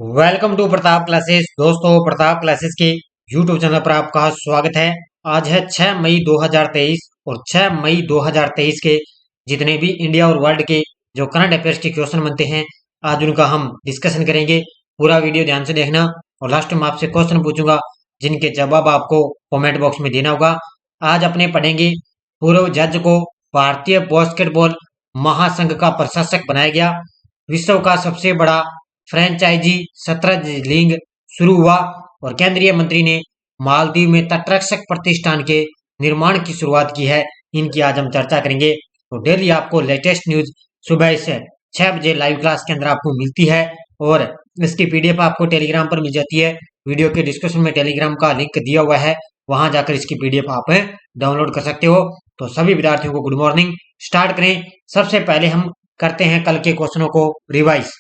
Welcome to Pratap classes. दोस्तों, Pratap classes के YouTube channel पर आपका स्वागत है। आज है 6 मई 2023 और 6 मई 2023 के जितने भी इंडिया और वर्ल्ड के जो करंट अफेयर्स के क्वेश्चन बनते हैं, आज उनका हम डिस्कशन करेंगे। पूरा वीडियो ध्यान से देखना और लास्ट में आपसे क्वेश्चन पूछूंगा जिनके जवाब आपको कमेंट बॉक्स में देना होगा। आज अपने पढ़ेंगे पूर्व जज को भारतीय बास्केटबॉल महासंघ का प्रशासक बनाया गया। विश्व का सबसे बड़ा फ्रेंचाइजी शतरंज लीग शुरू हुआ और केंद्रीय मंत्री ने मालदीव में तटरक्षक प्रतिष्ठान के निर्माण की शुरुआत की है। इनकी आज हम चर्चा करेंगे। तो डेली आपको लेटेस्ट न्यूज सुबह से 6 बजे लाइव क्लास के अंदर आपको मिलती है और इसकी पीडीएफ आपको टेलीग्राम पर मिल जाती है। वीडियो के डिस्क्रिप्शन में टेलीग्राम का लिंक दिया हुआ है, वहां जाकर इसकी पीडीएफ आप डाउनलोड कर सकते हो। तो सभी विद्यार्थियों को गुड मॉर्निंग। स्टार्ट करें। सबसे पहले हम करते हैं कल के क्वेश्चनों को रिवाइज।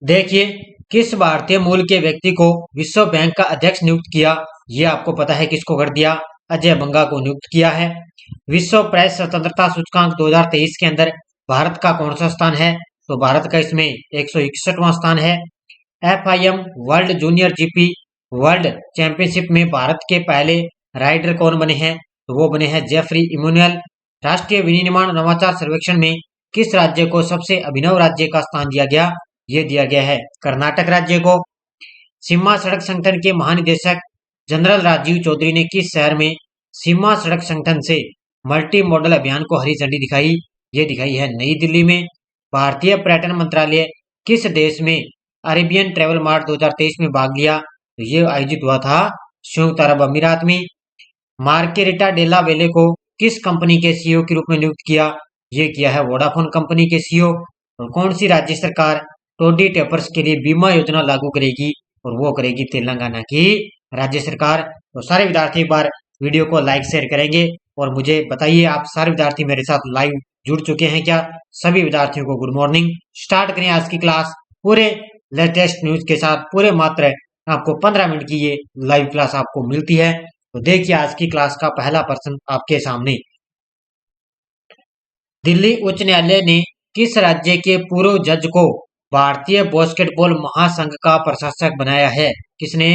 देखिए, किस भारतीय मूल के व्यक्ति को विश्व बैंक का अध्यक्ष नियुक्त किया? ये आपको पता है किसको कर दिया? अजय बंगा को नियुक्त किया है। विश्व प्रेस स्वतंत्रता सूचकांक 2023 के अंदर भारत का कौन सा स्थान है? तो भारत का इसमें 161वां स्थान है। FIM world junior GP world championship में भारत के पहले राइडर कौन बने हैं? तो वो बने हैं जेफरी इमैनुअल। राष्ट्रीय विनिर्माण नवाचार सर्वेक्षण में किस राज्य को सबसे अभिनव राज्य का स्थान दिया गया? ये दिया गया है कर्नाटक राज्य को। सीमा सड़क संगठन के महानिदेशक जनरल राजीव चौधरी ने किस शहर में सीमा सड़क संगठन से मल्टी मॉडल अभियान को हरी झंडी दिखाई? ये दिखाई है नई दिल्ली में। भारतीय पर्यटन मंत्रालय किस देश में अरेबियन ट्रेवल मार्ट 2023 में भाग लिया? तो ये आयोजित हुआ था संयुक्त अरब अमीरात में। मार्केरिटा डेला वेले को किस कंपनी के सीईओ के रूप में नियुक्त किया? ये किया है वोडाफोन कंपनी के सीईओ। और कौन सी राज्य सरकार टोडी टेपर्स के लिए बीमा योजना लागू करेगी? और वो करेगी तेलंगाना की राज्य सरकार। तो सारे विद्यार्थी एक बार वीडियो को लाइक शेयर करेंगे और मुझे बताइए, आप सारे विद्यार्थी मेरे साथ लाइव जुड़ चुके हैं क्या? सभी विद्यार्थियों को गुड मॉर्निंग। स्टार्ट करें आज की क्लास पूरे लेटेस्ट न्यूज के साथ। पूरे मात्र आपको 15 मिनट की ये लाइव क्लास आपको मिलती है। तो देखिए आज की क्लास का पहला प्रश्न आपके सामने। दिल्ली उच्च न्यायालय ने किस राज्य के पूर्व जज को भारतीय बास्केटबॉल महासंघ का प्रशासक बनाया है? किसने?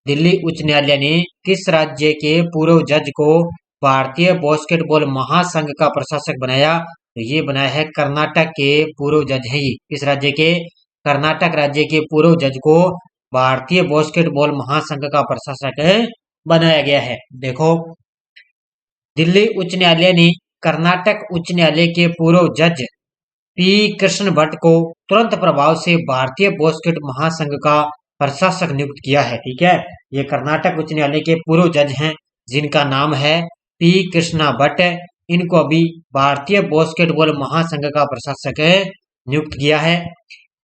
दिल्ली उच्च न्यायालय ने किस राज्य के पूर्व जज को भारतीय बास्केटबॉल महासंघ का प्रशासक बनाया? तो ये बनाया है कर्नाटक के पूर्व जज हैं ये। किस राज्य के? कर्नाटक राज्य के पूर्व जज को भारतीय बास्केटबॉल महासंघ का प्रशासक बनाया गया है। देखो, दिल्ली उच्च न्यायालय ने कर्नाटक उच्च न्यायालय के पूर्व जज पी कृष्ण भट्ट को तुरंत प्रभाव से भारतीय बास्केट महासंघ का प्रशासक नियुक्त किया है। ठीक है, ये कर्नाटक उच्च न्यायालय के पूर्व जज हैं जिनका नाम है पी कृष्णा भट्ट। इनको अभी भारतीय बास्केटबॉल महासंघ का प्रशासक नियुक्त किया है।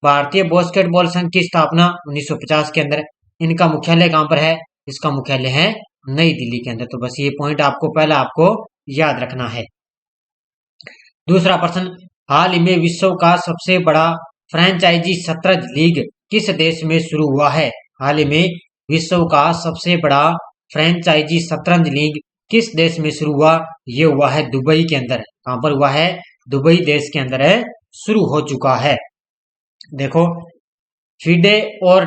भारतीय बास्केटबॉल संघ की स्थापना 1950 के अंदर। इनका मुख्यालय कहाँ पर है? इसका मुख्यालय है नई दिल्ली के अंदर। तो बस ये पॉइंट आपको पहला आपको याद रखना है। दूसरा प्रश्न, हाल ही में विश्व का सबसे बड़ा फ्रेंचाइजी शतरंज लीग किस देश में शुरू हुआ है? हाल ही में विश्व का सबसे बड़ा फ्रेंचाइजी शतरंज लीग किस देश में शुरू हुआ? ये हुआ है दुबई के अंदर। कहां पर हुआ है? दुबई देश के अंदर शुरू हो चुका है। देखो, फिडे और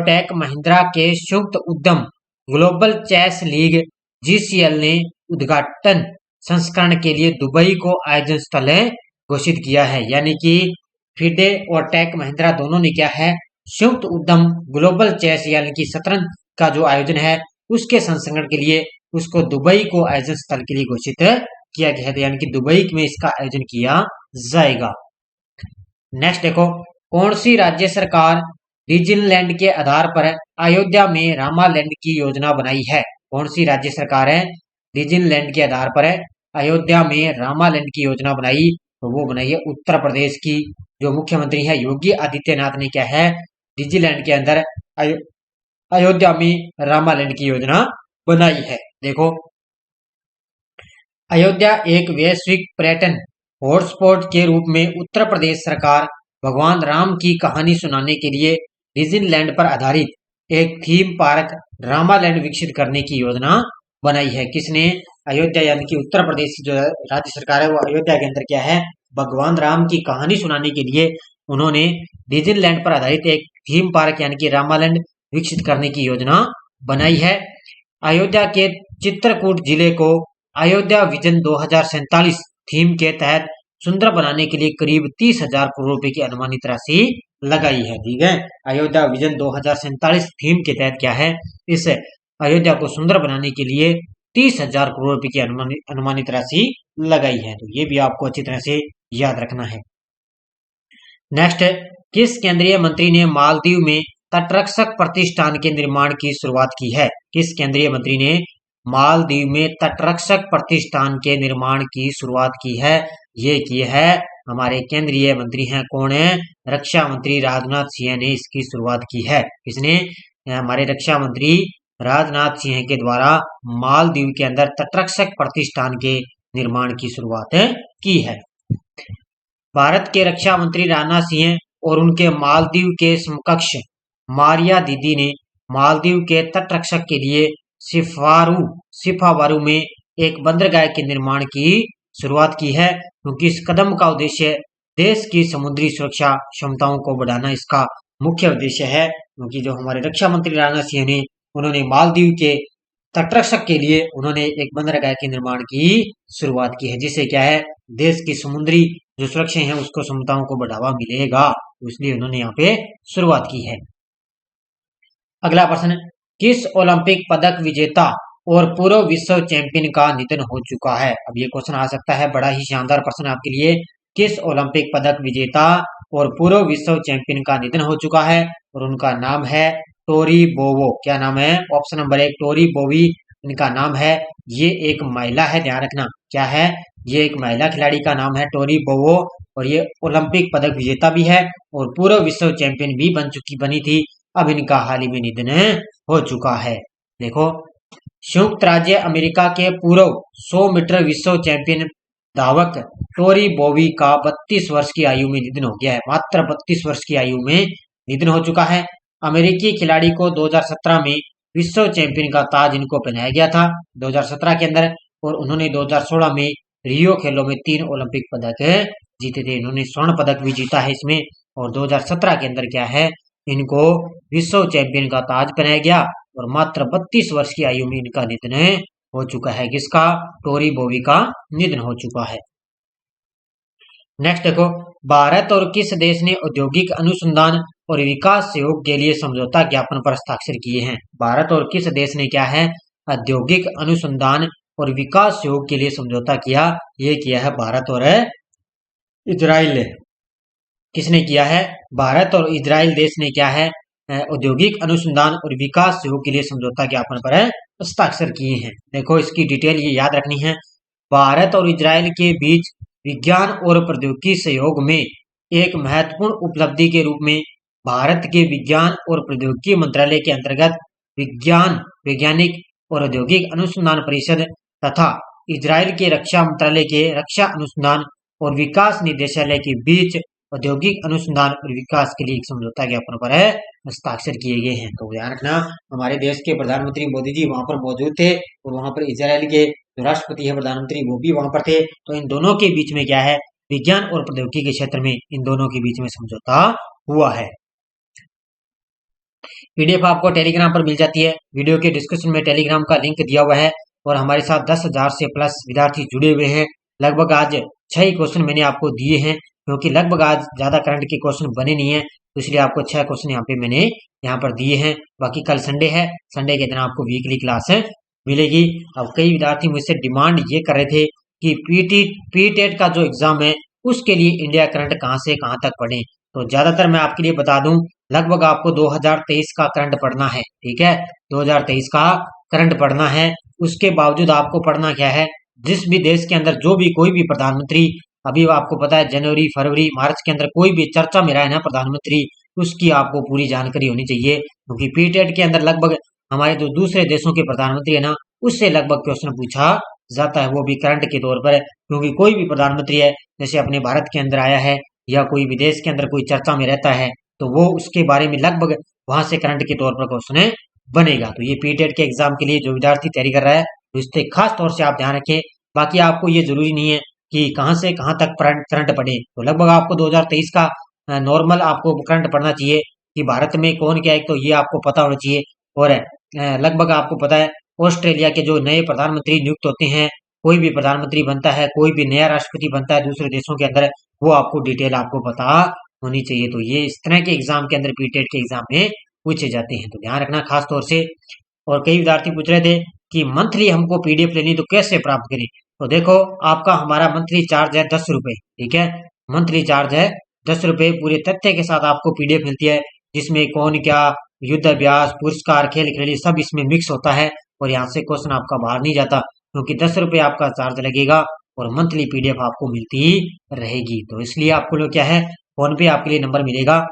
टेक महिंद्रा के संयुक्त उद्यम ग्लोबल चेस लीग GCL ने उद्घाटन संस्करण के लिए दुबई को आयोजन स्थल घोषित किया है। यानी कि फिडे और टेक महिंद्रा दोनों ने क्या है, संयुक्त उद्यम ग्लोबल चेस यानी कि शतरंज का जो आयोजन है उसके संस्करण के लिए उसको दुबई को आयोजन स्थल के लिए घोषित किया गया है। यानी कि दुबई में इसका आयोजन किया जाएगा। नेक्स्ट देखो, कौन सी राज्य सरकार डिज्नीलैंड के आधार पर अयोध्या में रामालैंड की योजना बनाई है? कौन सी राज्य सरकार है डिज्नीलैंड के आधार पर अयोध्या में रामालैंड की योजना बनाई? तो वो बनाई है उत्तर प्रदेश की जो मुख्यमंत्री है योगी आदित्यनाथ ने क्या है, डिज्नीलैंड के अंदर अयोध्या में रामालैंड की योजना बनाई है। देखो, अयोध्या एक वैश्विक पर्यटन हॉटस्पॉट के रूप में उत्तर प्रदेश सरकार भगवान राम की कहानी सुनाने के लिए डिज्नीलैंड पर आधारित एक थीम पार्क रामालैंड विकसित करने की योजना बनाई है। किसने? अयोध्या यानी कि उत्तर प्रदेश की जो राज्य सरकार है वो अयोध्या के अंदर क्या है, भगवान राम की कहानी सुनाने के लिए उन्होंने डिज्नीलैंड पर आधारित एक थीम पार्क यानी कि रामालैंड विकसित करने की योजना बनाई है। अयोध्या के चित्रकूट जिले को अयोध्या विजन 2047 थीम के तहत सुंदर बनाने के लिए करीब 30,000 करोड़ रुपए की अनुमानित राशि लगाई है। ठीक है, अयोध्या विजन 2047 थीम के तहत क्या है, इस अयोध्या को सुंदर बनाने के लिए 30,000 करोड़ रुपए की अनुमानित राशि लगाई है। तो ये भी आपको अच्छी तरह से याद रखना है। नेक्स्ट, किस केंद्रीय मंत्री ने मालदीव में तटरक्षक प्रतिष्ठान के निर्माण की शुरुआत की है? किस केंद्रीय मंत्री ने मालदीव में तटरक्षक प्रतिष्ठान के निर्माण की शुरुआत की है? ये की है हमारे केंद्रीय मंत्री हैं, कौन है? रक्षा मंत्री राजनाथ सिंह ने इसकी शुरुआत की है। इसने हमारे रक्षा मंत्री राजनाथ सिंह के द्वारा मालदीव के अंदर तटरक्षक प्रतिष्ठान के निर्माण की शुरुआत की है। भारत के रक्षा मंत्री राजनाथ सिंह और उनके मालदीव के समकक्ष मारिया दीदी ने मालदीव के तटरक्षक के लिए सिफावारू में एक बंदरगाह के निर्माण की शुरुआत की है, क्योंकि इस कदम का उद्देश्य देश की समुद्री सुरक्षा क्षमताओं को बढ़ाना इसका मुख्य उद्देश्य है। क्योंकि जो हमारे रक्षा मंत्री राजनाथ सिंह ने उन्होंने मालदीव के तटरक्षक के लिए उन्होंने एक बंदरगाह के निर्माण की शुरुआत की है, जिससे क्या है देश की समुद्री जो सुरक्षा है उसको क्षमताओं को बढ़ावा मिलेगा, इसलिए उन्होंने यहाँ पे शुरुआत की है। अगला प्रश्न, किस ओलंपिक पदक विजेता और पूर्व विश्व चैंपियन का निधन हो चुका है? अब ये क्वेश्चन आ सकता है, बड़ा ही शानदार प्रश्न आपके लिए। किस ओलंपिक पदक विजेता और पूर्व विश्व चैंपियन का निधन हो चुका है? और उनका नाम है टोरी बोवो। क्या नाम है? ऑप्शन नंबर 1 टोरी बोवी इनका नाम है। ये एक महिला है, ध्यान रखना। क्या है? ये एक महिला खिलाड़ी का नाम है टोरी बोवो, और ये ओलंपिक पदक विजेता भी है और पूर्व विश्व चैंपियन भी बनी थी। अब इनका हाल ही में निधन हो चुका है। देखो, संयुक्त राज्य अमेरिका के पूर्व 100 मीटर विश्व चैंपियन धावक टोरी बोवी का 32 वर्ष की आयु में निधन हो गया है। मात्र 32 वर्ष की आयु में निधन हो चुका है। अमेरिकी खिलाड़ी को 2017 में विश्व चैंपियन का ताज इनको पहनाया गया था 2017 के अंदर, और उन्होंने 2016 में रियो खेलों में 3 ओलंपिक पदक जीते थे। इन्होंने स्वर्ण पदक भी जीता है इसमें, और 2017 के अंदर क्या है इनको विश्व चैंपियन का ताज पहनाया गया, और मात्र 32 वर्ष की आयु में इनका निधन हो चुका है। किसका? टोरी बोवी का निधन हो चुका है। नेक्स्ट देखो, भारत और किस देश ने औद्योगिक अनुसंधान और विकास सहयोग के लिए समझौता ज्ञापन पर हस्ताक्षर किए हैं? भारत और किस देश ने क्या है औद्योगिक अनुसंधान और विकास सहयोग के लिए समझौता किया? ये किया है भारत और इजराइल। किसने किया है? भारत और इजराइल देश ने क्या है औद्योगिक अनुसंधान और विकास सहयोग के लिए समझौता ज्ञापन पर हस्ताक्षर किए हैं। देखो, इसकी डिटेल ये याद रखनी है। भारत और इजराइल के बीच विज्ञान और प्रौद्योगिकी सहयोग में एक महत्वपूर्ण उपलब्धि के रूप में भारत के विज्ञान और प्रौद्योगिकी मंत्रालय के अंतर्गत वैज्ञानिक और औद्योगिक अनुसंधान परिषद तथा इजराइल के रक्षा मंत्रालय के रक्षा अनुसंधान और विकास निदेशालय के बीच औद्योगिक अनुसंधान और विकास के लिए एक समझौता ज्ञापन पर हस्ताक्षर किए गए हैं। तो ध्यान रखना, हमारे देश के प्रधानमंत्री मोदी जी वहां पर मौजूद थे, और वहां पर इजराइल के जो राष्ट्रपति है प्रधानमंत्री वो भी वहां पर थे। तो इन दोनों के बीच में क्या है विज्ञान और प्रौद्योगिकी के क्षेत्र में इन दोनों के बीच में समझौता हुआ है। पीडीएफ आपको टेलीग्राम पर मिल जाती है। वीडियो के डिस्क्रिप्शन में टेलीग्राम का लिंक दिया हुआ है, और हमारे साथ 10,000 से प्लस विद्यार्थी जुड़े हुए हैं। लगभग आज 6 क्वेश्चन मैंने आपको दिए हैं, क्योंकि लगभग आज ज्यादा करंट के क्वेश्चन बने नहीं है, तो इसलिए आपको 6 क्वेश्चन यहाँ पे मैंने यहाँ पर दिए हैं। बाकी कल संडे है, संडे के दिन आपको वीकली क्लास मिलेगी। अब कई विद्यार्थी मुझसे डिमांड ये कर रहे थे कि पीटेट का जो एग्जाम है उसके लिए इंडिया करंट कहाँ से कहाँ तक पढ़े। तो ज्यादातर मैं आपके लिए बता दूं, लगभग आपको 2023 का करंट पढ़ना है। ठीक है, 2023 का करंट पढ़ना है। उसके बावजूद आपको पढ़ना क्या है, जिस भी देश के अंदर जो भी कोई भी प्रधानमंत्री, अभी आपको पता है जनवरी फरवरी मार्च के अंदर कोई भी चर्चा में रहा है ना प्रधानमंत्री, उसकी आपको पूरी जानकारी होनी चाहिए। क्योंकि पीटेट के अंदर लगभग हमारे जो दूसरे देशों के प्रधानमंत्री है ना, उससे लगभग क्वेश्चन पूछा जाता है, वो भी करंट के तौर पर। क्योंकि कोई भी प्रधानमंत्री है जैसे अपने भारत के अंदर आया है या कोई विदेश के अंदर कोई चर्चा में रहता है, तो वो उसके बारे में लगभग वहां से करंट के तौर पर क्वेश्चन बनेगा। तो ये पीटेट के एग्जाम के लिए जो विद्यार्थी तैयारी कर रहा है, तो इससे खास तौर से आप ध्यान रखें। बाकी आपको ये जरूरी नहीं है कि कहाँ से कहाँ तक करंट पड़े। तो लगभग आपको 2023 का नॉर्मल आपको करंट पड़ना चाहिए कि भारत में कौन क्या है, तो ये आपको पता होना चाहिए। और लगभग आपको पता है ऑस्ट्रेलिया के जो नए प्रधानमंत्री नियुक्त होते हैं, कोई भी प्रधानमंत्री बनता है, कोई भी नया राष्ट्रपति बनता है दूसरे देशों के अंदर, वो आपको डिटेल आपको पता होनी चाहिए। तो ये इस तरह के एग्जाम के अंदर पीटेट के एग्जाम में पूछे जाते हैं, तो ध्यान रखना खास तौर से। और कई विद्यार्थी पूछ रहे थे कि मंथली हमको पीडीएफ लेनी तो कैसे प्राप्त करें। तो देखो आपका हमारा मंथली चार्ज है 10 रुपए, ठीक है। मंथली चार्ज है 10 रुपए, पूरे तथ्य के साथ आपको पीडीएफ मिलती है, जिसमें कौन क्या, युद्ध अभ्यास, पुरस्कार, खेल खिलाड़ी सब इसमें मिक्स होता है। और यहाँ से क्वेश्चन आपका बाहर नहीं जाता, क्योंकि 10 रुपए आपका चार्ज लगेगा और मंथली पीडीएफ आपको मिलती ही रहेगी। तो इसलिए आपको लोग क्या है, फोन पे आपके लिए नंबर मिलेगा,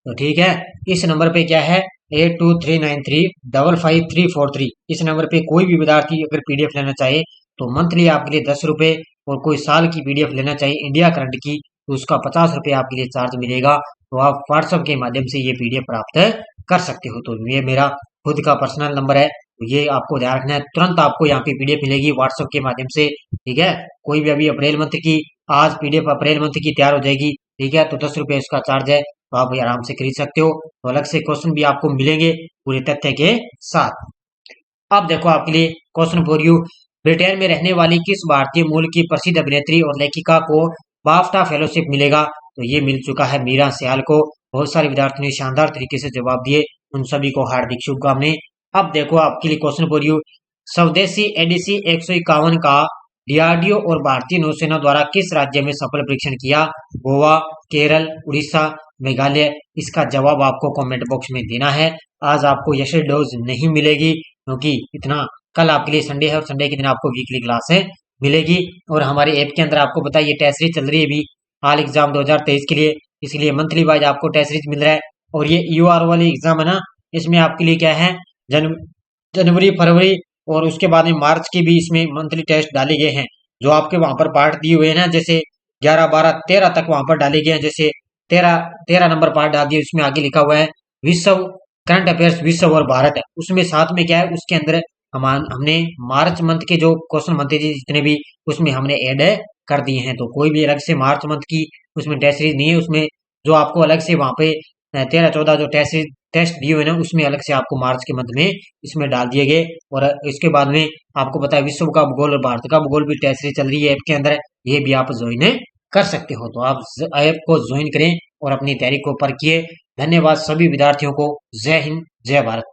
तो ठीक है। इस नंबर पे क्या है 8239355343, इस नंबर पे कोई भी विद्यार्थी अगर पीडीएफ लेना चाहे तो मंथली आपके लिए 10 रुपए, और कोई साल की पीडीएफ लेना चाहिए इंडिया करंट की तो उसका 50 रुपए आपके लिए चार्ज मिलेगा। तो आप व्हाट्सएप के माध्यम से ये पीडीएफ प्राप्त कर सकते हो। तो ये मेरा खुद का पर्सनल नंबर है, तो ये आपको ध्यान रखना है। तुरंत आपको यहाँ पे पीडीएफ मिलेगी व्हाट्सएप के माध्यम से, ठीक है। कोई भी अभी अप्रैल मंथ की, आज पीडीएफ अप्रैल मंथ की तैयार हो जाएगी, ठीक है। तो 10 रुपए इसका चार्ज है, तो आप ये आराम से खरीद सकते हो। तो अलग से क्वेश्चन भी आपको मिलेंगे पूरे तथ्य के साथ। अब देखो आपके लिए क्वेश्चन फॉर यू, ब्रिटेन में रहने वाली किस भारतीय मूल की प्रसिद्ध अभिनेत्री और लेखिका को बाफ्टा फेलोशिप मिलेगा। तो ये मिल चुका है मीरा सियाल को। बहुत सारे विद्यार्थियों ने शानदार तरीके से जवाब दिए, उन सभी को हार्दिक शुभकामनाएं। अब देखो आपके लिए क्वेश्चन फॉर यू, स्वदेशी एडीसी 151 का डीआरडीओ और भारतीय नौसेना द्वारा किस राज्य में सफल परीक्षण किया। गोवा, केरल, उड़ीसा, मेघालय। इसका जवाब आपको कमेंट बॉक्स में देना है। आज आपको यशर डोज नहीं मिलेगी, क्योंकि इतना कल आपके लिए संडे है और संडे के दिन आपको वीकली क्लास मिलेगी। और हमारे ऐप के अंदर आपको बताइए टेस्ट सीरीज चल रही है अभी हाल एग्जाम 2023 के लिए, इसलिए मंथली वाइज आपको टेस्ट सीरीज मिल रहा है। और ये यूआर वाली एग्जाम है ना, इसमें आपके लिए क्या है, जनवरी, फरवरी और उसके बाद में मार्च की भी इसमें मंथली टेस्ट डाले गए हैं। जो आपके वहां पर पार्ट दिए हुए हैं ना, जैसे 11, 12, 13 तक वहां पर डाले गए हैं। जैसे 13 नंबर पार्ट डाल दिए, उसमें आगे लिखा हुआ है विश्व, करंट अफेयर्स विश्व और भारत है। उसमें साथ में क्या है, उसके अंदर हमने मार्च मंथ के जो क्वेश्चन बनते थे जितने भी, उसमें हमने ऐड कर दिए हैं। तो कोई भी अलग से मार्च मंथ की उसमें टेस्ट सीरीज नहीं है। उसमें जो आपको अलग से वहां पे 13, 14 जो टेस्ट दिए हुए ना, उसमें अलग से आपको मार्च के मंथ में इसमें डाल दिए गए। और इसके बाद में आपको पता है विश्व का भूगोल और भारत का भूगोल भी टेस्ट सीरीज चल रही है ऐप के अंदर, ये भी आप ज्वाइन कर सकते हो। तो आप ऐप को ज्वाइन करें और अपनी तैयारी को परखिए। धन्यवाद सभी विद्यार्थियों को। जय हिंद, जय भारत।